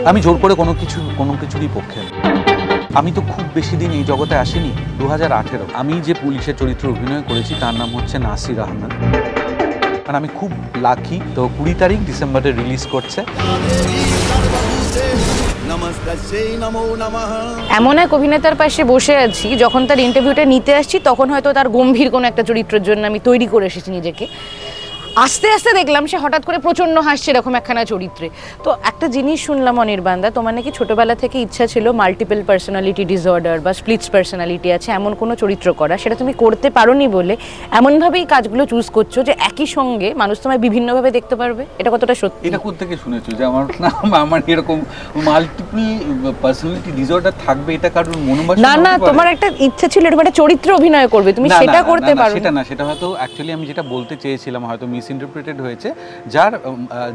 আমি জোর করে কোনো কিছুরই পক্ষে না। আমি তো খুব বেশি দিন এই জগতে আসিনি, 2018 আমি যে পুলিশের চরিত্রে অভিনয় করেছি তার নাম হচ্ছে নাসির আহমেদ। আর আমি খুব লাকি, তো 20 তারিখ ডিসেম্বরে রিলিজ করছে। এমন এক অভিনেতার পাশে বসে আছি, যখন তার ইন্টারভিউটা নিতে আসছি তখন হয়তো তার গম্ভীর কোনো একটা চরিত্রের জন্য আমি তৈরি করে এসেছি নিজেকে। আস্তে আস্তে দেখলাম সে হঠাৎ করে প্রচণ্ড হাসছে এরকম একখানা চরিত্রে। তো একটা জিনিস শুনলাম অনির্বাণদা, তোমার নাকি ছোটোবেলা থেকে ইচ্ছা ছিল মাল্টিপল পার্সোনালিটি ডিসঅর্ডার বা স্প্লিটস পার্সোনালিটি আছে এমন কোনো চরিত্র করা, সেটা তুমি করতে পারোনি বলে এমনভাবেই কাজগুলো চুজ করছো যে একই সঙ্গে মানুষ তোমায় বিভিন্নভাবে দেখতে পারবে। এটা কতটা সত্যি? এটা কোথা থেকে শুনেছো যে আমার এরকম মাল্টিপল পার্সোনালিটি ডিসঅর্ডার থাকবে? এটা কারোর মনোবাসনা? না না, তোমার একটা ইচ্ছা ছিল এরকম একটা চরিত্র অভিনয় করবে, তুমি সেটা করতে পারো? সেটা না, সেটা হয়তো অ্যাকচুয়ালি আমি যেটা বলতে চেয়েছিলাম হয়তো ইন্টারপ্রেটেড হয়েছে, যার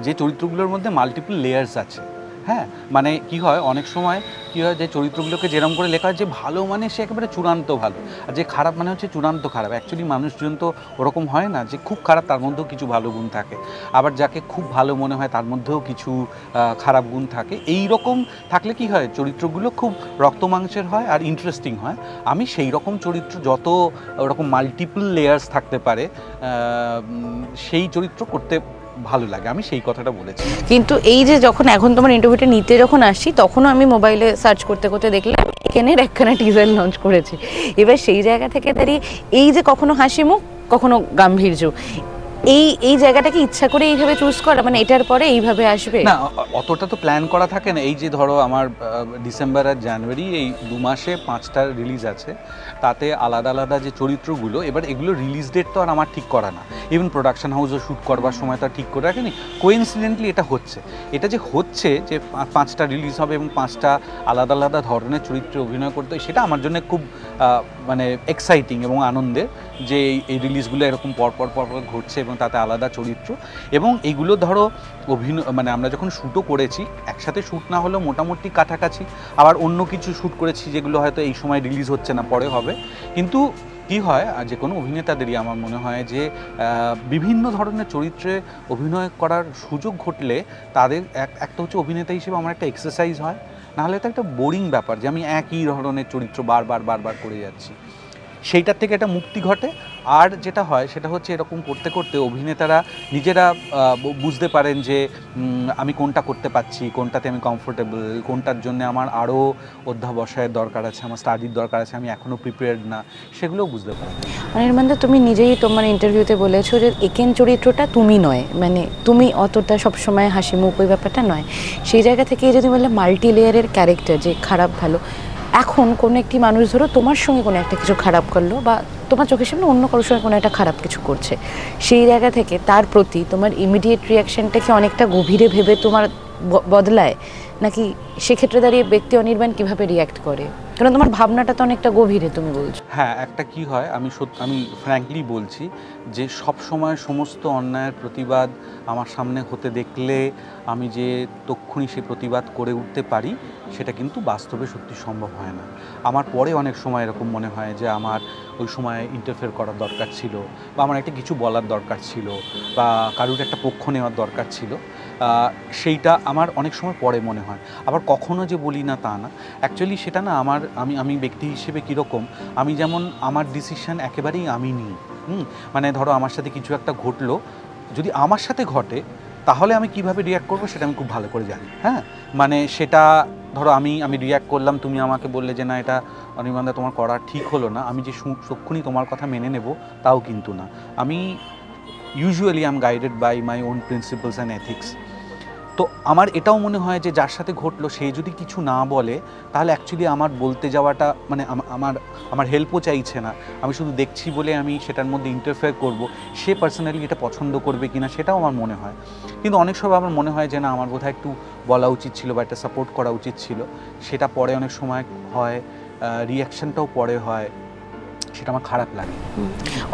যে চরিত্রগুলোর মধ্যে মাল্টিপল লেয়ার্স আছে। হ্যাঁ, মানে কি হয় অনেক সময় কি হয় যে চরিত্রগুলোকে যেরকম করে লেখা হয় যে ভালো মানে সে একেবারে চূড়ান্ত ভালো, আর যে খারাপ মানে হচ্ছে চূড়ান্ত খারাপ। অ্যাকচুয়ালি মানুষজন তো ওরকম হয় না, যে খুব খারাপ তার মধ্যেও কিছু ভালো গুণ থাকে, আবার যাকে খুব ভালো মনে হয় তার মধ্যেও কিছু খারাপ গুণ থাকে। এই রকম থাকলে কি হয় চরিত্রগুলো খুব রক্ত মাংসের হয় আর ইন্টারেস্টিং হয়। আমি সেই রকম চরিত্র যত ওরকম মাল্টিপল লেয়ার্স থাকতে পারে সেই চরিত্র করতে ভালো লাগে, আমি সেই কথাটা বলেছি। কিন্তু এই যে এখন তোমার ইন্টারভিউটা নিতে যখন আসছি তখনও আমি মোবাইলে সার্চ করতে করতে দেখলাম এখানের একখানা টিজার লঞ্চ করেছে। এবার সেই জায়গা থেকে দাঁড়িয়ে এই যে কখনো হাসি মুখ কখনো গাম্ভীর্য, এই জায়গাটাকে ইচ্ছা করে এইভাবে চুজ করা, মানে এটার পরে এইভাবে আসবে না, অতটা তো প্ল্যান করা থাকে না। এই যে ধরো আমার ডিসেম্বর আর জানুয়ারি এই 2 মাসে 5টা রিলিজ আছে, তাতে আলাদা আলাদা যে চরিত্রগুলো, এবার এগুলো রিলিজ ডেট তো আর আমার ঠিক করা না, ইভেন প্রোডাকশন হাউসও শ্যুট করবার সময় তো ঠিক করে রাখেনি। কোইন্সিডেন্টলি এটা হচ্ছে, যে হচ্ছে যে 5টা রিলিজ হবে এবং 5টা আলাদা আলাদা ধরনের চরিত্রে অভিনয় করতে হয়, সেটা আমার জন্য খুব মানে এক্সাইটিং এবং আনন্দের যে এই রিলিজগুলো এরকম পরপর ঘটছে এবং তাতে আলাদা চরিত্র। এবং এইগুলো ধরো মানে আমরা যখন শ্যুটও করেছি একসাথে শ্যুট না হলেও মোটামুটি কাছাকাছি, আবার অন্য কিছু শ্যুট করেছি যেগুলো হয়তো এই সময় রিলিজ হচ্ছে না, পরে হবে। কিন্তু কি হয় যে কোনো অভিনেতাদেরই আমার মনে হয় যে বিভিন্ন ধরনের চরিত্রে অভিনয় করার সুযোগ ঘটলে তাদের একটা হচ্ছে অভিনেতা হিসেবে আমার একটা এক্সারসাইজ হয়, নাহলে তো একটা বোরিং ব্যাপার যে আমি একই ধরনের চরিত্র বারবার করে যাচ্ছি, সেইটার থেকে একটা মুক্তি ঘটে। আর যেটা হয় সেটা হচ্ছে এরকম করতে করতে অভিনেতারা নিজেরা বুঝতে পারেন যে আমি কোনটা করতে পারছি, কোনটাতে আমি কমফোর্টেবল, কোনটার জন্য আমার আরও অধ্যাবসায়ের দরকার আছে, আমার স্টাডির দরকার আছে, আমি এখনও প্রিপেয়ার্ড না, সেগুলোও বুঝতে পারেন। অনির্বাণদা, তুমি নিজেই তোমার ইন্টারভিউতে বলেছো যে একেন চরিত্রটা তুমি নয়, মানে তুমি অতটা সবসময় হাসি মুখ ওই ব্যাপারটা নয়। সেই জায়গা থেকে যদি বললে মাল্টি লেয়ারের ক্যারেক্টার, যে খারাপ ভালো, এখন কোনো একটি মানুষ ধরো তোমার সঙ্গে কোনো একটা কিছু খারাপ করলো বা তোমার চোখের সামনে অন্য কারোর সঙ্গে কোনো একটা খারাপ কিছু করছে, সেই জায়গা থেকে তার প্রতি তোমার ইমিডিয়েট রিয়াকশানটা কি অনেকটা গভীরে ভেবে তোমার বদলায়, নাকি সেক্ষেত্রে দাঁড়িয়ে ব্যক্তি অনির্বাণ কীভাবে রিয়্যাক্ট করে? কারণ তোমার ভাবনাটা তো অনেকটা গভীরে তুমি বলছো। হ্যাঁ, একটা কি হয় আমি ফ্র্যাঙ্কলি বলছি যে সব সময় সমস্ত অন্যায়ের প্রতিবাদ আমার সামনে হতে দেখলে আমি যে তক্ষুনি সে প্রতিবাদ করে উঠতে পারি সেটা কিন্তু বাস্তবে সত্যি সম্ভব হয় না। আমার পরে অনেক সময় এরকম মনে হয় যে আমার ওই সময় ইন্টারফেয়ার করার দরকার ছিল, বা আমার একটা কিছু বলার দরকার ছিল, বা কারুর একটা পক্ষ নেওয়ার দরকার ছিল, সেইটা আমার অনেক সময় পরে মনে হয়। আবার কখনো যে বলি না তা না, অ্যাকচুয়ালি সেটা না আমি ব্যক্তি হিসেবে কীরকম, আমি যেমন আমার ডিসিশন একেবারেই আমি নিই। মানে ধরো আমার সাথে কিছু একটা ঘটলো, যদি আমার সাথে ঘটে তাহলে আমি কিভাবে রিয়্যাক্ট করবো সেটা আমি খুব ভালো করে জানি। হ্যাঁ, মানে সেটা ধরো আমি রিয়্যাক্ট করলাম, তুমি আমাকে বললে যে না এটা অনির্বাণদা তোমার করা ঠিক হলো না, আমি যে সক্ষুনি তোমার কথা মেনে নেব তাও কিন্তু না। আমি usually I am guided by my own principles and ethics. তো আমার এটাও মনে হয় যে যার সাথে ঘটলো সে যদি কিছু না বলে তাহলে অ্যাকচুয়ালি আমার বলতে যাওয়াটা মানে আমার হেল্পও চাইছে না, আমি শুধু দেখছি বলে আমি সেটার মধ্যে ইন্টারফেয়ার করব, সে পার্সোনালি এটা পছন্দ করবে কিনা সেটাও আমার মনে হয়। কিন্তু অনেক সময় আমার মনে হয় যে না আমার বোধহয় একটু বলা উচিত ছিল বা একটা সাপোর্ট করা উচিত ছিল, সেটা পরে অনেক সময় হয়, রিয়াকশানটাও পরে হয়, সেটা আমার খারাপ লাগে।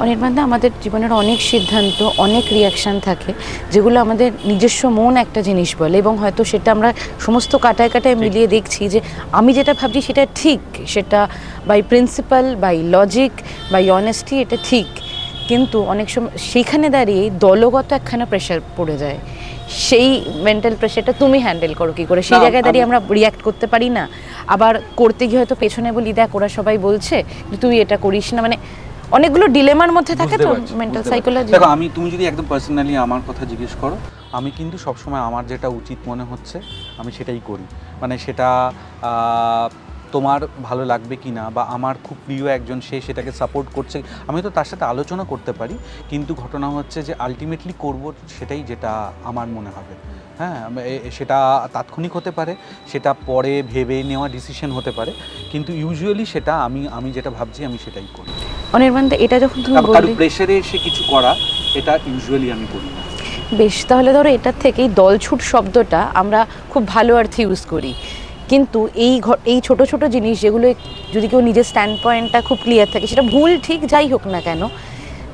অনির্বাণদা, আমাদের জীবনের অনেক সিদ্ধান্ত, অনেক রিয়াকশান থাকে যেগুলো আমাদের নিজস্ব মন একটা জিনিস বলে, এবং হয়তো সেটা আমরা সমস্ত কাটায় মিলিয়ে দেখছি যে আমি যেটা ভাবছি সেটা ঠিক, সেটা by principle, by logic, by honesty এটা ঠিক, কিন্তু অনেক সময় সেখানে দাঁড়িয়ে দলগত একখানা প্রেশার পড়ে যায়, সেই মেন্টাল প্রেশারটা তুমি হ্যান্ডেল করো কি করে? সেই জায়গায় দাঁড়িয়ে আমরা রিয়াক্ট করতে পারি না, আবার করতে গিয়ে হয়তো পেছনে বলি দেখ ওরা সবাই বলছে তুই এটা করিস না, মানে অনেকগুলো ডিলেমার মধ্যে থাকে তো মেন্টাল সাইকোলজি। দেখো আমি, তুমি যদি একদম পার্সোনালি আমার কথা জিজ্ঞেস করো, আমি কিন্তু সবসময় আমার যেটা উচিত মনে হচ্ছে আমি সেটাই করি। মানে সেটা তোমার ভালো লাগবে কি না, বা আমার খুব প্রিয় একজন সে সেটাকে সাপোর্ট করছে, আমি তো তার সাথে আলোচনা করতে পারি, কিন্তু ঘটনা হচ্ছে যে আলটিমেটলি করব সেটাই যেটা আমার মনে হবে। হ্যাঁ, সেটা তাৎক্ষণিক হতে পারে, সেটা পরে ভেবে নেওয়া ডিসিশন হতে পারে, কিন্তু ইউজুয়ালি সেটা আমি যেটা ভাবছি আমি সেটাই করি। অনির্বাণ, এটা যখন তুমি বললে প্রেসারে এসে কিছু করা, এটা ইউজুয়ালি আমি করি না। বেশ, তাহলে ধরো এটার থেকেই দলছুট শব্দটা আমরা খুব ভালো অর্থে ইউজ করি, কিন্তু এই ছোট ছোট জিনিস যেগুলো যদি কেউ নিজের স্ট্যান্ড পয়েন্টটা খুব ক্লিয়ার থাকে, সেটা ভুল ঠিক যাই হোক না কেন,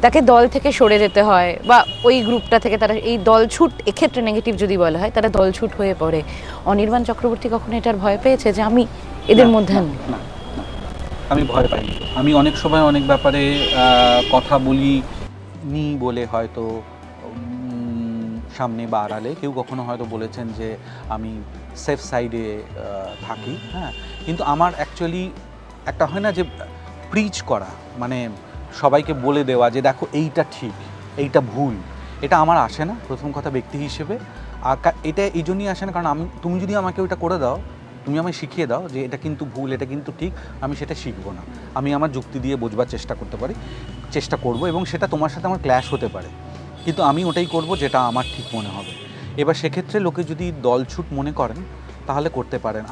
তাকে দল থেকে সরে যেতে হয় বা ওই গ্রুপটা থেকে তারা এই দলছুট, এক্ষেত্রে নেগেটিভ যদি বলা হয় তারা দলছুট হয়ে পড়ে। অনির্বাণ চক্রবর্তী কখনো এটার ভয় পেয়েছে যে আমি এদের মধ্যে? না, আমি ভয় পাই। আমি অনেক সময় অনেক ব্যাপারে কথা বলি নি বলে হয়তো সামনে বা আড়ালে কেউ কখনো হয়তো বলেছেন যে আমি সেফ সাইডে থাকি। হ্যাঁ, কিন্তু আমার অ্যাকচুয়ালি একটা হয় না যে প্রিচ করা, মানে সবাইকে বলে দেওয়া যে দেখো এইটা ঠিক এইটা ভুল, এটা আমার আসে না প্রথম কথা ব্যক্তি হিসেবে। আর এটা এই জন্যই আসে না কারণ তুমি যদি আমাকে ওইটা করে দাও, তুমি আমায় শিখিয়ে দাও যে এটা কিন্তু ভুল এটা কিন্তু ঠিক, আমি সেটা শিখবো না। আমি আমার যুক্তি দিয়ে বোঝবার চেষ্টা করব, এবং সেটা তোমার সাথে আমার ক্ল্যাশ হতে পারে, কিন্তু আমি ওটাই করব যেটা আমার ঠিক মনে হবে। এবার সেক্ষেত্রে লোকে যদি দলছুট মনে করেন তাহলে করতে পারেন।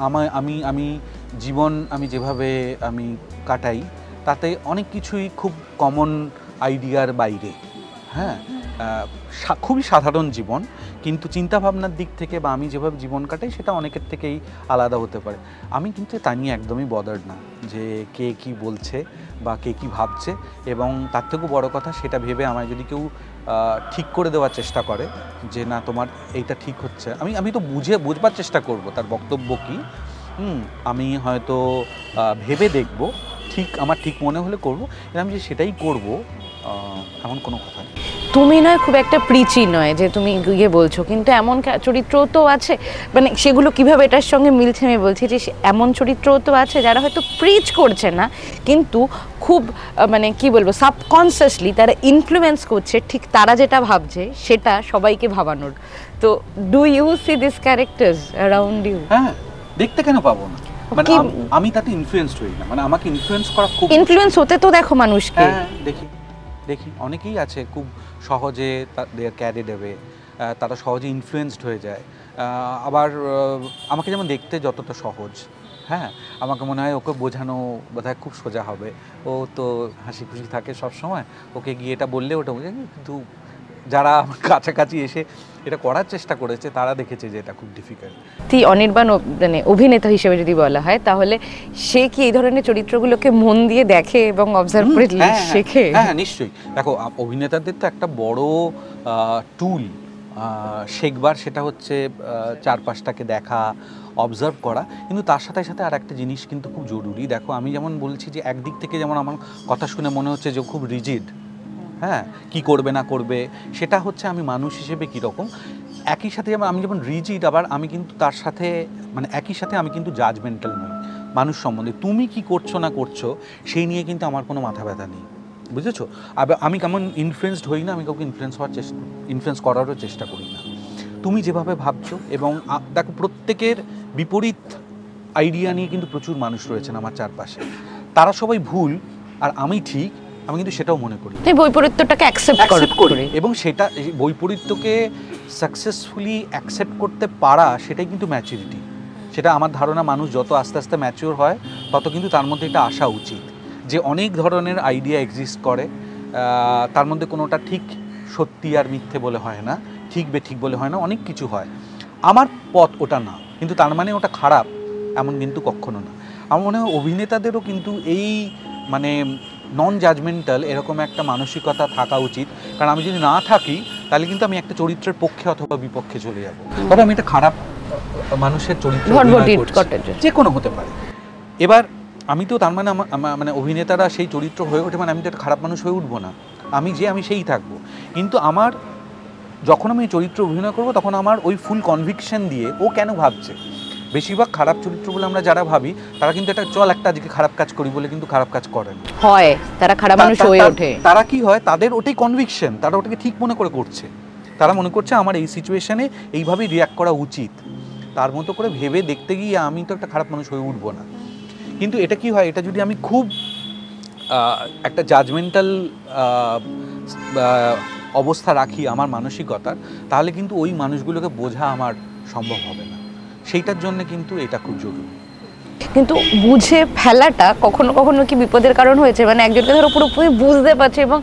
আমি জীবন আমি যেভাবে আমি কাটাই তাতে অনেক কিছুই খুব কমন আইডিয়ার বাইরে। হ্যাঁ, খুবই সাধারণ জীবন, কিন্তু চিন্তাভাবনার দিক থেকে বা আমি যেভাবে জীবন কাটাই সেটা অনেকের থেকেই আলাদা হতে পারে। আমি কিন্তু তা নিয়ে একদমই বদার্ড না যে কে কি বলছে বা কে কি ভাবছে, এবং তার থেকেও বড় কথা সেটা ভেবে আমায় যদি কেউ ঠিক করে দেওয়ার চেষ্টা করে যে না তোমার এইটা ঠিক হচ্ছে, আমি তো বুঝবার চেষ্টা করব তার বক্তব্য কী। আমি হয়তো ভেবে দেখব, আমার ঠিক মনে হলে করবো, আমি যে সেটাই করব এমন কোনো কথা নেই। তুমি নয় খুব একটা প্রিচি নয় যে তুমি গিয়ে বলছো, কিন্তু এমন চরিত্রও তো আছে, মানে সেগুলো কিভাবে এটার সঙ্গে মিলছে আমি বলছি যে এমন চরিত্রও তো আছে যারা হয়তো প্রিচ করছে না, কিন্তু খুব মানে কি বলবো সাবকনসিয়াসলি তারা ইনফ্লুয়েন্স করছে ঠিক তারা যেটা ভাবছে সেটা সবাইকে ভাবানোর। তো do you see this characters around you? হ্যাঁ, দেখতে কেন পাবো না? মানে আমি তাতে ইনফ্লুয়েন্সড হই না, মানে আমাকে ইনফ্লুয়েন্স করা খুব, ইনফ্লুয়েন্স হতে তো দেখো মানুষকে। হ্যাঁ দেখি অনেকেই আছে খুব সহজে দেয়ার ক্যারিড অ্যাওয়ে, তারা সহজে ইনফ্লুয়েন্সড হয়ে যায়। আবার আমাকে যেমন দেখতে যতটা সহজ, হ্যাঁ আমাকে মনে হয় ওকে বোঝানো বোধহয় খুব সোজা হবে, ও তো হাসি খুশি থাকে সব সময়, ওকে গিয়ে এটা বললে ওটা বোঝে। কিন্তু যারা আমার কাছাকাছি এসে এটা করার চেষ্টা করেছে তারা দেখেছে যে এটা খুব ডিফিকাল্ট। অনির্বাণ মানে অভিনেতা হিসেবে যদি বলা হয় তাহলে সে কি এই ধরনের চরিত্রগুলোকে মন দিয়ে দেখে এবং অবজার্ভ করে শেখে? হ্যাঁ নিশ্চয়ই। দেখো অভিনেতাদের তো একটা বড় টুল শেখবার, সেটা হচ্ছে চারপাশটাকে দেখা, অবজার্ভ করা, কিন্তু তার সাথে সাথে আর একটা জিনিস কিন্তু খুব জরুরি। দেখো আমি যেমন বলছি যে একদিক থেকে যেমন আমার কথা শুনে মনে হচ্ছে যে খুব রিজিড, হ্যাঁ কি করবে না করবে, সেটা হচ্ছে আমি মানুষ হিসেবে কীরকম। একই সাথে যেমন আমি যেমন রিজিড, আবার আমি কিন্তু তার সাথে মানে একই সাথে আমি কিন্তু জাজমেন্টাল নই মানুষ সম্বন্ধে। তুমি কি করছো না করছো সেই নিয়ে কিন্তু আমার কোনো মাথা ব্যথা নেই, বুঝেছো? আবার আমি কেমন ইনফ্লুয়েন্সড হই না, আমি কাউকে ইনফ্লুয়েন্স করারও চেষ্টা করি না। তুমি যেভাবে ভাবছো, এবং দেখো প্রত্যেকের বিপরীত আইডিয়া নিয়ে কিন্তু প্রচুর মানুষ রয়েছেন আমার চারপাশে, তারা সবাই ভুল আর আমি ঠিক, আমি কিন্তু সেটাও মনে করি। বৈপরীত্যটাকে অ্যাকসেপ্ট করি, এবং সেটা বৈপরীত্যকে সাকসেসফুলি অ্যাকসেপ্ট করতে পারা সেটাই কিন্তু ম্যাচুরিটি। সেটা আমার ধারণা মানুষ যত আস্তে আস্তে ম্যাচিওর হয় তত কিন্তু তার মধ্যে এটা আসা উচিত যে অনেক ধরনের আইডিয়া এক্সিস্ট করে, তার মধ্যে কোনোটা ঠিক সত্যি আর মিথ্যে বলে হয় না, ঠিক বেঠিক বলে হয় না, অনেক কিছু হয়। আমার পথ ওটা না, কিন্তু তার মানে ওটা খারাপ এমন কিন্তু কখনো না। আমার মনে হয় অভিনেতাদেরও কিন্তু এই মানে নন জাজমেন্টাল এরকম একটা মানসিকতা থাকা উচিত, কারণ আমি যদি না থাকি তাহলে কিন্তু আমি একটা চরিত্রের পক্ষে অথবা বিপক্ষে চলে যাব। তবে আমি একটা খারাপ মানুষের চরিত্র যে কোনো হতে পারে। এবার আমি তো তার মানে মানে অভিনেতারা সেই চরিত্র হয়ে ওঠে মানে আমি তো একটা খারাপ মানুষ হয়ে উঠবো না, আমি সেই থাকবো। কিন্তু আমার যখন আমি চরিত্র অভিনয় করব তখন আমার ওই ফুল কনভিকশন দিয়ে ও কেন ভাবছে। বেশিরভাগ খারাপ চরিত্র বলে আমরা যারা ভাবি তারা কিন্তু একটা আজকে খারাপ কাজ করি বলে কিন্তু খারাপ কাজ করেন, হয় তারা খারাপ মানুষ হয়ে ওঠে। তারা কি হয়, তাদের ওটাই কনভিকশন, তারা ওটাকে ঠিক মনে করে করছে। তারা মনে করছে আমার এই সিচুয়েশনে এইভাবেই রিয়াক্ট করা উচিত, তার মতো করে ভেবে দেখতে গিয়ে আমি তো একটা খারাপ মানুষ হয়ে উঠবো না। কিন্তু এটা কি হয়, এটা যদি আমি খুব একটা জাজমেন্টাল অবস্থা রাখি আমার মানসিকতার, তাহলে কিন্তু ওই মানুষগুলোকে বোঝা আমার সম্ভব হবে না। সেইটার জন্য কিন্তু এটা খুব জরুরি। কিন্তু বুঝে ফেলাটা কখনো কখনো কি বিপদের কারণ হয়েছে? মানে একজনকে ধরো পুরোপুরি বুঝতে পারছে এবং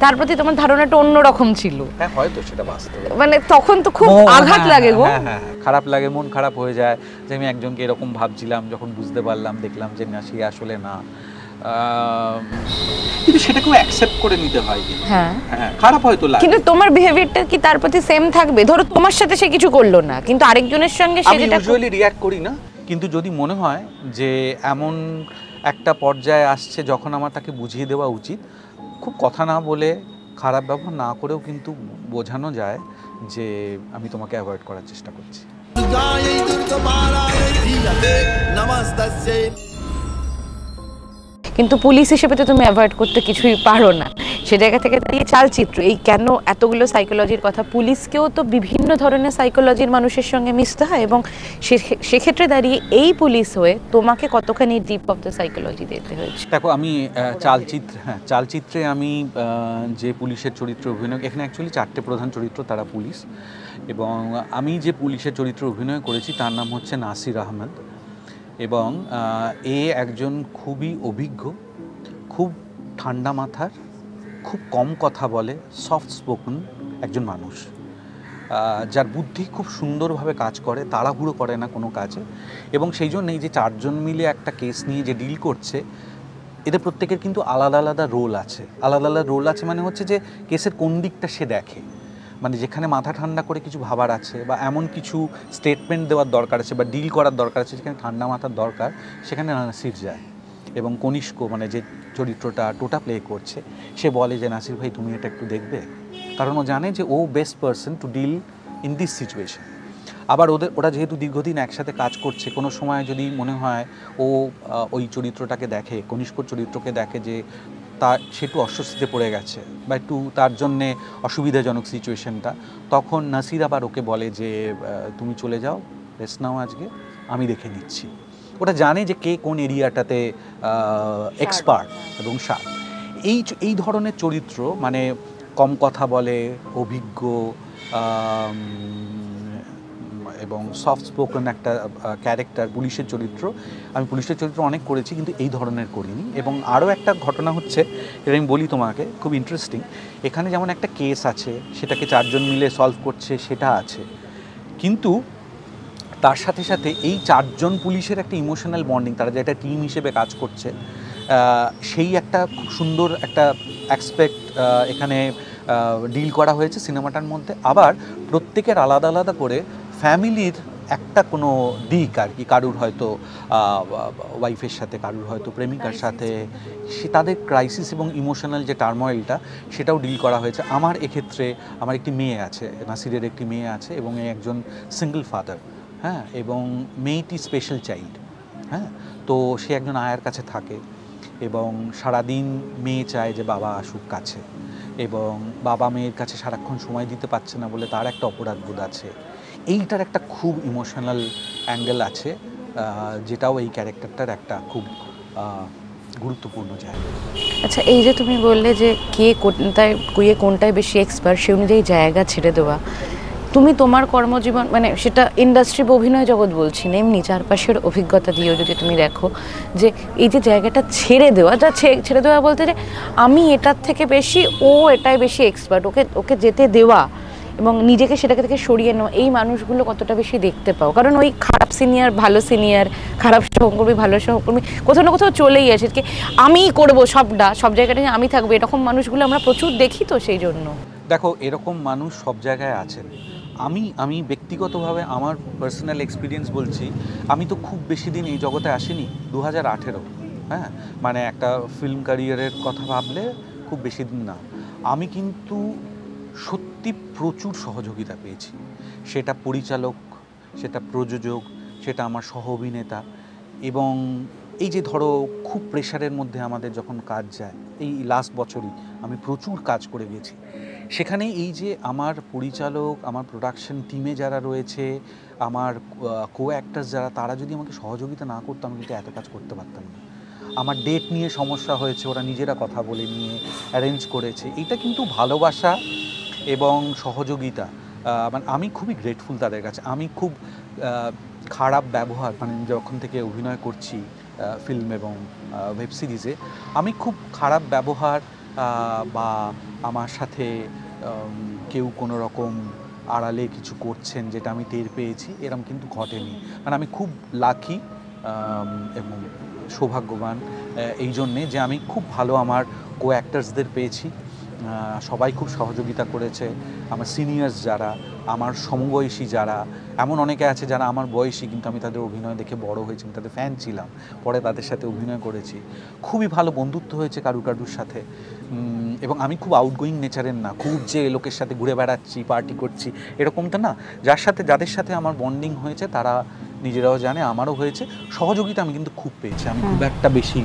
তার প্রতি তোমার ধারণাটা অন্যরকম ছিল। হ্যাঁ, হয়তো সেটা বাস্তব। মানে তখন তো খুব আঘাত লাগে গো। হ্যাঁ, খারাপ লাগে, মন খারাপ হয়ে যায় যে আমি একজনকে এরকম ভাবছিলাম, যখন বুঝতে পারলাম, দেখলাম যে না, সে আসলে না। কিন্তু সেটাকেও অ্যাকসেপ্ট করে নিতে হয়। হ্যাঁ, খারাপ হয়তো লাগে, কিন্তু তোমার বিহেভিয়ারটা কি তার প্রতি সেম থাকবে? ধরো তোমার সাথে সে কিছু করলো না, কিন্তু আরেকজনের সঙ্গে সে যেটা ইউজুয়ালি রিঅ্যাক্ট করি না। কিন্তু যদি মনে হয় যে এমন একটা পর্যায়ে আসছে যখন আমার তাকে বুঝিয়ে দেওয়া উচিত, খুব কথা না বলে, খারাপ ব্যবহার না করেও কিন্তু বোঝানো যায় যে আমি তোমাকে অ্যাভয়েড করার চেষ্টা করছি। কিন্তু পুলিশ হিসেবে তো তুমি অ্যাভয়েড করতে কিছুই পারো না। সে জায়গা থেকে দাঁড়িয়ে চালচিত্র, এই কেন এতগুলো সাইকোলজির কথা, পুলিশকেও তো বিভিন্ন ধরনের সাইকোলজির মানুষের সঙ্গে মিশতে হয়, এবং সেক্ষেত্রে দাঁড়িয়ে এই পুলিশ হয়ে তোমাকে কতখানি ডিপ অফ দ্য সাইকোলজি দিতে হয়েছে? দেখো, আমি চালচিত্রে আমি যে পুলিশের চরিত্র অভিনয়, এখানে অ্যাকচুয়ালি 4টে প্রধান চরিত্র, তারা পুলিশ। এবং আমি যে পুলিশের চরিত্র অভিনয় করেছি তার নাম হচ্ছে নাসির আহমেদ। এবং এ একজন খুবই অভিজ্ঞ, খুব ঠান্ডা মাথার, খুব কম কথা বলে, সফট স্পোকেন একজন মানুষ, যার বুদ্ধি খুব সুন্দরভাবে কাজ করে, তাড়াহুড়ো করে না কোনো কাজে। এবং সেই জন্যই যে 4জন মিলে একটা কেস নিয়ে যে ডিল করছে, এদের প্রত্যেকের কিন্তু আলাদা আলাদা রোল আছে। মানে হচ্ছে যে কেসের কোন দিকটা সে দেখে, মানে যেখানে মাথা ঠান্ডা করে কিছু ভাবার আছে বা এমন কিছু স্টেটমেন্ট দেওয়ার দরকার আছে বা ডিল করার দরকার আছে, যেখানে ঠান্ডা মাথার দরকার, সেখানে নাসির যায়। এবং কনিষ্ক, মানে যে চরিত্রটা টোটা প্লে করছে, সে বলে যে নাসির ভাই তুমি এটা একটু দেখবে, কারণ ও জানে যে ও best person to deal in this situation. আবার ওরা যেহেতু দীর্ঘদিন একসাথে কাজ করছে, কোনো সময় যদি মনে হয় ও ওই চরিত্রটাকে দেখে, কনিষ্কর চরিত্রকে দেখে যে সে একটু অস্বস্তিতে পড়ে গেছে বা একটু তার জন্যে অসুবিধাজনক সিচুয়েশনটা, তখন নাসির আবার ওকে বলে যে তুমি চলে যাও, রেস্ট নাও, আজকে আমি দেখে নিচ্ছি। ওটা জানে যে কে কোন এরিয়াটাতে এক্সপার্ট এবং শার্প। এই ধরনের চরিত্র, মানে কম কথা বলে, অভিজ্ঞ এবং সফট স্পোকেন একটা ক্যারেক্টার, পুলিশের চরিত্র। আমি পুলিশের চরিত্র অনেক করেছি, কিন্তু এই ধরনের করিনি। এবং আরও একটা ঘটনা হচ্ছে, এটা আমি বলি তোমাকে, খুব ইন্টারেস্টিং। এখানে যেমন একটা কেস আছে, সেটাকে 4জন মিলে সলভ করছে, সেটা আছে, কিন্তু তার সাথে সাথে এই 4জন পুলিশের একটা ইমোশনাল বন্ডিং, তারা যে একটা টিম হিসেবে কাজ করছে, সেই একটা খুব সুন্দর একটা অ্যাসপেক্ট এখানে ডিল করা হয়েছে সিনেমাটার মধ্যে। আবার প্রত্যেকের আলাদা আলাদা করে ফ্যামিলির একটা কোনো দিক আর কি, কারুর হয়তো ওয়াইফের সাথে, কারুর হয়তো প্রেমিকার সাথে, সে তাদের ক্রাইসিস এবং ইমোশনাল যে টার্ময়েলটা, সেটাও ডিল করা হয়েছে। আমার এক্ষেত্রে আমার একটি মেয়ে আছে, নাসিরের একটি মেয়ে আছে, এবং একজন সিঙ্গল ফাদার। হ্যাঁ, এবং মেয়েটি স্পেশাল চাইল্ড। হ্যাঁ, তো সে একজন আয়ার কাছে থাকে এবং সারাদিন মেয়ে চায় যে বাবা আসুক কাছে, এবং বাবা মেয়ের কাছে সারাক্ষণ সময় দিতে পারছে না বলে তার একটা অপরাধ বোধ আছে। এইটার একটা খুব ইমোশনাল অ্যাঙ্গেল আছে, যেটাও এই ক্যারেক্টারটার একটা খুব গুরুত্বপূর্ণ জায়গা। আচ্ছা, এই যে তুমি বললে যে কোনটায় বেশি এক্সপার্ট, সে অনুযায়ী জায়গা ছেড়ে দেওয়া, তুমি তোমার কর্মজীবন, মানে সেটা ইন্ডাস্ট্রি বা অভিনয় জগৎ বলছি না, এমনি চারপাশের অভিজ্ঞতা দিয়েও যদি তুমি দেখো যে এই যে জায়গাটা ছেড়ে দেওয়া বলতে যে আমি এটার থেকে বেশি, ও এটাই বেশি এক্সপার্ট, ওকে যেতে দেওয়া এবং নিজেকে সেটাকে থেকে সরিয়ে নেওয়া, এই মানুষগুলো কতটা বেশি দেখতে পাও? কারণ ওই খারাপ সিনিয়র ভালো সিনিয়র, খারাপ সহকর্মী ভালো সহকর্মী কোথাও না কোথাও চলেই আসে, কি আমিই করবো সব জায়গাটায় আমি থাকবো, এরকম মানুষগুলো আমরা প্রচুর দেখি। তো সেই জন্য দেখো, এরকম মানুষ সব জায়গায় আছেন। আমি ব্যক্তিগতভাবে আমার পার্সোনাল এক্সপিরিয়েন্স বলছি, আমি তো খুব বেশি দিন এই জগতে আসিনি, 2018। হ্যাঁ, মানে একটা ফিল্ম ক্যারিয়ারের কথা ভাবলে খুব বেশি দিন না। আমি কিন্তু সত্যি প্রচুর সহযোগিতা পেয়েছি, সেটা পরিচালক, সেটা প্রযোজক, সেটা আমার সহ অভিনেতা। এবং এই যে ধরো খুব প্রেশারের মধ্যে আমাদের যখন কাজ যায়, এই লাস্ট বছরই আমি প্রচুর কাজ করে গেছি, সেখানে এই যে আমার পরিচালক, আমার প্রোডাকশন টিমে যারা রয়েছে, আমার কো অ্যাক্টার্স যারা, তারা যদি আমাকে সহযোগিতা না করতো আমি কিন্তু এত কাজ করতে পারতাম না। আমার ডেট নিয়ে সমস্যা হয়েছে, ওরা নিজেরা কথা বলে নিয়ে অ্যারেঞ্জ করেছে। এটা কিন্তু ভালোবাসা এবং সহযোগিতা, মানে আমি খুবই গ্রেটফুল তাদের কাছে। আমি খুব খারাপ ব্যবহার, মানে যখন থেকে অভিনয় করছি ফিল্ম এবং ওয়েব সিরিজে, আমি খুব খারাপ ব্যবহার বা আমার সাথে কেউ কোনো রকম আড়ালে কিছু করছেন যেটা আমি টের পেয়েছি, এরম কিন্তু ঘটেনি। মানে আমি খুব লাকি এবং সৌভাগ্যবান এই জন্যে যে আমি খুব ভালো আমার কো অ্যাক্টার্সদের পেয়েছি। সবাই খুব সহযোগিতা করেছে। আমার সিনিয়র্স যারা, আমার সমবয়সী যারা, এমন অনেকে আছে যারা আমার বয়সী কিন্তু আমি তাদের অভিনয় দেখে বড় হয়েছি, আমি তাদের ফ্যান ছিলাম, পরে তাদের সাথে অভিনয় করেছি। খুবই ভালো বন্ধুত্ব হয়েছে কারুর সাথে। এবং আমি খুব আউটগোয়িং নেচারের না, খুব যে লোকের সাথে ঘুরে বেড়াচ্ছি, পার্টি করছি, এরকমটা না। যাদের সাথে আমার বন্ডিং হয়েছে তারা নিজেরাও জানে, আমারও হয়েছে। সহযোগিতা আমি কিন্তু খুব পেয়েছি, আমি খুব একটা বেশি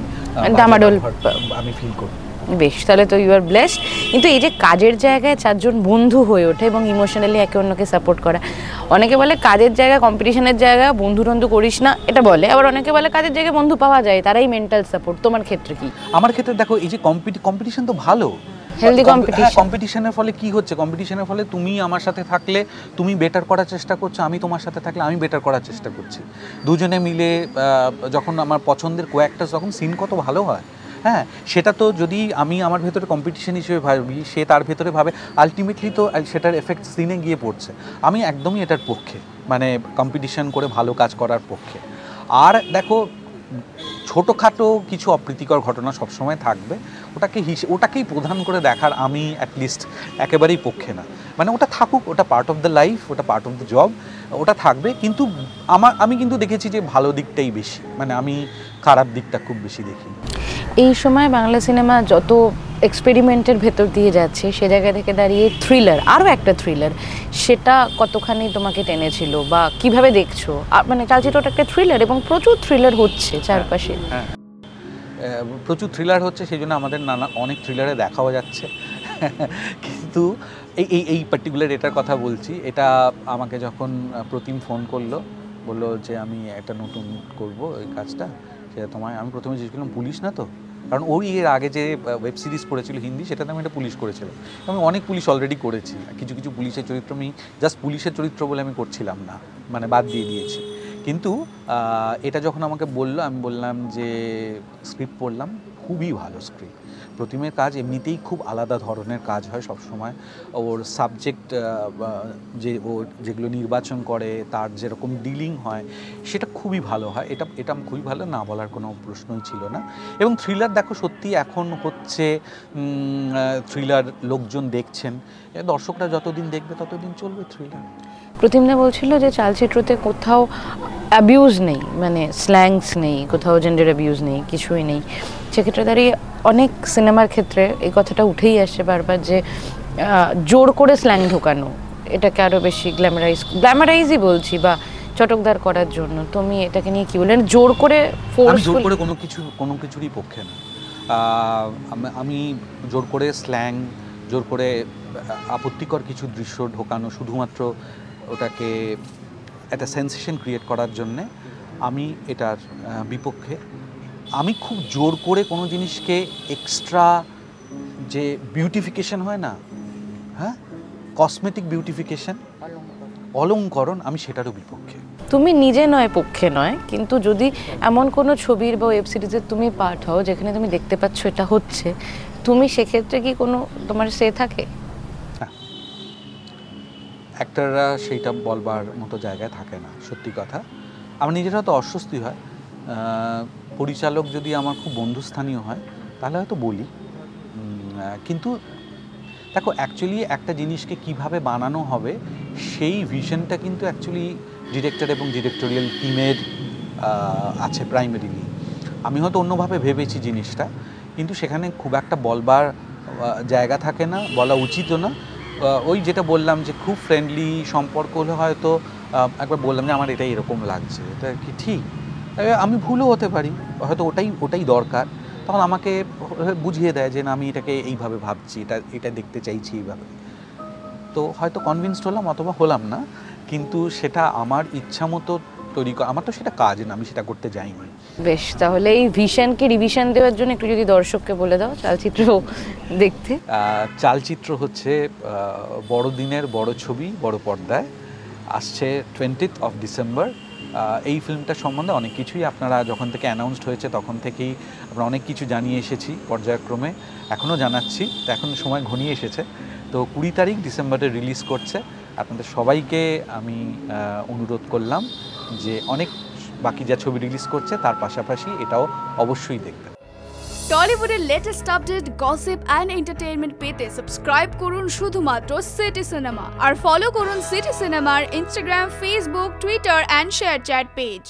আমি ফিল করি। বেশ, তাহলে তো ইউ আর ব্লেসড। কিন্তু এই যে কাজের জায়গায় চারজন বন্ধু হয়ে ওঠে এবং ইমোশনালি একে অন্যকে সাপোর্ট করা, অনেকে বলে কাজের জায়গায়, কম্পিটিশনের জায়গায় বন্ধু টন্ধু করিস না, এটা বলে। আবার অনেকে বলে কাজের জায়গায় বন্ধু পাওয়া যায়, তারাই মেন্টাল সাপোর্ট। তোমার ক্ষেত্রে কি? আমার ক্ষেত্রে দেখো, এই যে কম্পিটিশন তো ভালো, হেলদি কম্পিটিশন। কম্পিটিশনের ফলে কি হচ্ছে, কম্পিটিশনের ফলে তুমি আমার সাথে থাকলে তুমি বেটার করার চেষ্টা করছো, আমি তোমার সাথে থাকলে আমি বেটার করার চেষ্টা করছি। দুজনে মিলে যখন আমার পছন্দের কো অ্যাক্টার্স, তখন সিন কত ভালো হয়। হ্যাঁ, সেটা তো যদি আমি আমার ভেতরে কম্পিটিশন হিসেবে ভাবি, সে তার ভেতরে ভাবে, আলটিমেটলি তো সেটার এফেক্ট সিনে গিয়ে পড়ছে। আমি একদমই এটার পক্ষে, মানে কম্পিটিশন করে ভালো কাজ করার পক্ষে। আর দেখো, ছোটোখাটো কিছু অপ্রীতিকর ঘটনা সবসময় থাকবে, ওটাকেই প্রধান করে দেখার আমি অ্যাটলিস্ট একেবারেই পক্ষে না। মানে ওটা থাকুক, ওটা পার্ট অফ দ্য লাইফ, ওটা পার্ট অফ দ্য জব, ওটা থাকবে। কিন্তু আমি কিন্তু দেখেছি যে ভালো দিকটাই বেশি, মানে আমি খারাপ দিকটা খুব বেশি দেখি। এই সময় বাংলা সিনেমা যত এক্সপেরিমেন্টের ভেতর দিয়ে যাচ্ছে, সে জায়গা থেকে দাঁড়িয়ে থ্রিলার, আরও একটা থ্রিলার, সেটা কতখানি তোমাকে টেনেছিল বা কিভাবে দেখছো? মানে চালচিত্রটা একটা থ্রিলার এবং প্রচুর থ্রিলার হচ্ছে চারপাশে। হ্যাঁ, প্রচুর থ্রিলার হচ্ছে, সেই জন্য আমাদের অনেক থ্রিলারে দেখাও যাচ্ছে। কিন্তু এই পার্টিকুলার এটার কথা বলছি, এটা আমাকে যখন প্রতিম ফোন করলো, বললো যে আমি একটা নতুন করব এই কাজটা, সেটা তোমায়, আমি প্রথমে জিজ্ঞেস করলাম পুলিশ না তো? কারণ ওই এর আগে যে ওয়েব সিরিজ করেছিল হিন্দি, সেটাতে আমি একটা পুলিশ করেছিলাম। আমি অনেক পুলিশ অলরেডি করেছি, কিছু পুলিশের চরিত্র আমি জাস্ট পুলিশের চরিত্র বলে আমি করছিলাম না, মানে বাদ দিয়ে দিয়েছি। কিন্তু এটা যখন আমাকে বললো, আমি বললাম যে স্ক্রিপ্ট পড়লাম, খুবই ভালো স্ক্রিপ্ট। প্রতিমের কাজ এমনিতেই খুব আলাদা ধরনের কাজ হয় সবসময়। ওর সাবজেক্ট যে ও যেগুলো নির্বাচন করে, তার যেরকম ডিলিং হয়, সেটা খুবই ভালো হয়। এটা খুবই ভালো, না বলার কোনো প্রশ্নই ছিল না। এবং থ্রিলার দেখো, সত্যি এখন হচ্ছে থ্রিলার, লোকজন দেখছেন, দর্শকরা যতদিন দেখবে ততদিন চলবে থ্রিলার। প্রতিমদা বলছিল যে চালচিত্রতে কোথাও অ্যাবিউজ নেই, মানে স্ল্যাংস নেই, কোথাও জেন্ডার অ্যাবিউজ নেই, কিছুই নেই। সেক্ষেত্রে দাঁড়িয়ে অনেক সিনেমার ক্ষেত্রে এই কথাটা উঠেই আসছে বারবার যে জোর করে স্ল্যাং ঢোকানো, এটাকে আরও বেশি গ্ল্যামারাইজই বলছি, বা চটকদার করার জন্য। তুমি এটাকে নিয়ে কি বলেন? জোর করে জোর করে কোনো কিছুরই পক্ষে না। আমি জোর করে স্ল্যাং, জোর করে আপত্তিকর কিছু দৃশ্য ঢোকানো, শুধুমাত্র ওটাকে একটা সেন্সেশন ক্রিয়েট করার জন্যে, আমি এটার বিপক্ষে। আমি খুব জোর করে কোনো জিনিসকে এক্সট্রা যে বিউটিফিকেশন হয় না, হ্যাঁ, কসমেটিক বিউটিফিকেশন, অলংকরণ, আমি সেটারও বিপক্ষে। তুমি নিজে নয়, পক্ষে নয়, কিন্তু যদি এমন কোনো ছবির বা ওয়েব সিরিজের তুমি পার্ট হও যেখানে তুমি দেখতে পাচ্ছ এটা হচ্ছে, তুমি সেক্ষেত্রে কি কোনো তোমার সে থাকে? হ্যাঁ, অ্যাক্টররা সেইটা বলবার মতো জায়গায় থাকে না, সত্যি কথা। আমার নিজেরা তো অস্বস্তি হয়। পরিচালক যদি আমার খুব বন্ধুস্থানীয় হয় তাহলে হয়তো বলি। কিন্তু দেখো, অ্যাকচুয়ালি একটা জিনিসকে কিভাবে বানানো হবে সেই ভিশনটা কিন্তু অ্যাকচুয়ালি ডিরেক্টর এবং ডিরেক্টোরিয়াল টিমের আছে প্রাইমারিলি। আমি হয়তো অন্যভাবে ভেবেছি জিনিসটা, কিন্তু সেখানে খুব একটা বলবার জায়গা থাকে না, বলা উচিতও না। ওই যেটা বললাম যে খুব ফ্রেন্ডলি সম্পর্ক হলে হয়তো একবার বললাম যে আমার এটা এরকম লাগছে, এটা কি ঠিক? আমি ভুলও হতে পারি, হয়তো ওটাই দরকার। তখন আমাকে বুঝিয়ে দেয় যে না, আমি এটাকে এইভাবে ভাবছি, এটা দেখতে চাইছি এইভাবে। তো হয়তো কনভিন্সড হলাম অথবা হলাম না, কিন্তু সেটা আমার ইচ্ছা মতো তৈরি করা, আমার তো সেটা কাজ না, আমি সেটা করতে যাইনি। বেশ, তাহলে এই ভিশনকে রিভিশন দেওয়ার জন্য একটু যদি দর্শককে বলে দাও চালচিত্র দেখতে। চালচিত্র হচ্ছে বড়দিনের বড় ছবি বড় পর্দায় আসছে 20th of December। এই ফিল্মটা সম্বন্ধে অনেক কিছুই আপনারা যখন থেকে অ্যানাউন্সড হয়েছে তখন থেকেই আমরা অনেক কিছু জানিয়ে এসেছি পর্যায়ক্রমে, এখনও জানাচ্ছি। তো এখন সময় ঘনিয়ে এসেছে, তো 20 তারিখ ডিসেম্বরে রিলিজ করছে। আপনাদের সবাইকে আমি অনুরোধ করলাম যে অনেক বাকি যা ছবি রিলিজ করছে তার পাশাপাশি এটাও অবশ্যই দেখবেন। টলিউডের latest update, gossip and entertainment পেতে সাবস্ক্রাইব করুন শুধুমাত্র সিটি সিনেমা, আর ফলো করুন সিটি সিনেমার Instagram, Facebook, Twitter and ShareChat page.